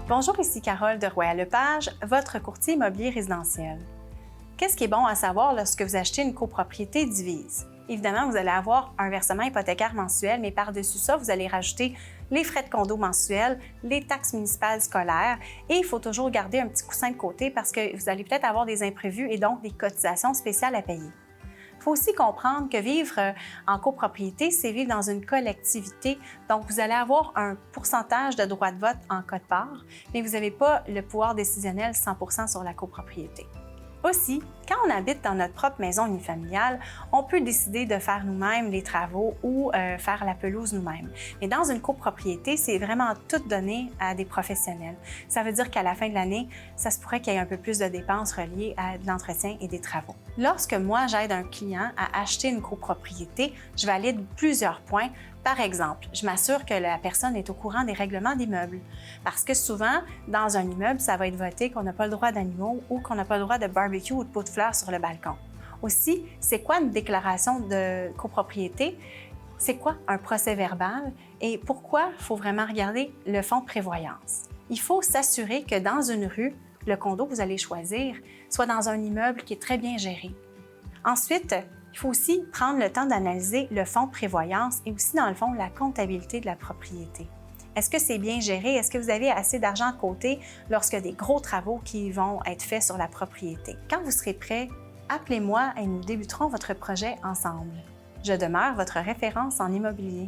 Bonjour, ici Carole de Royal-Lepage, votre courtier immobilier résidentiel. Qu'est-ce qui est bon à savoir lorsque vous achetez une copropriété divise? Évidemment, vous allez avoir un versement hypothécaire mensuel, mais par-dessus ça, vous allez rajouter les frais de condo mensuels, les taxes municipales scolaires et il faut toujours garder un petit coussin de côté parce que vous allez peut-être avoir des imprévus et donc des cotisations spéciales à payer. Il faut aussi comprendre que vivre en copropriété, c'est vivre dans une collectivité. Donc, vous allez avoir un pourcentage de droit de vote en quote part, mais vous n'avez pas le pouvoir décisionnel 100% sur la copropriété. Aussi, quand on habite dans notre propre maison unifamiliale, on peut décider de faire nous-mêmes les travaux ou faire la pelouse nous-mêmes. Mais dans une copropriété, c'est vraiment tout donné à des professionnels. Ça veut dire qu'à la fin de l'année, ça se pourrait qu'il y ait un peu plus de dépenses reliées à de l'entretien et des travaux. Lorsque moi, j'aide un client à acheter une copropriété, je valide plusieurs points. Par exemple, je m'assure que la personne est au courant des règlements d'immeuble. Parce que souvent, dans un immeuble, ça va être voté qu'on n'a pas le droit d'animaux ou qu'on n'a pas le droit de barbecue ou de pot de fleurs sur le balcon. Aussi, c'est quoi une déclaration de copropriété? C'est quoi un procès verbal? Et pourquoi il faut vraiment regarder le fonds de prévoyance? Il faut s'assurer que dans une rue, le condo que vous allez choisir soit dans un immeuble qui est très bien géré. Ensuite, il faut aussi prendre le temps d'analyser le fonds de prévoyance et aussi, dans le fond, la comptabilité de la propriété. Est-ce que c'est bien géré? Est-ce que vous avez assez d'argent de côté lorsqu'il y a des gros travaux qui vont être faits sur la propriété? Quand vous serez prêt, appelez-moi et nous débuterons votre projet ensemble. Je demeure votre référence en immobilier.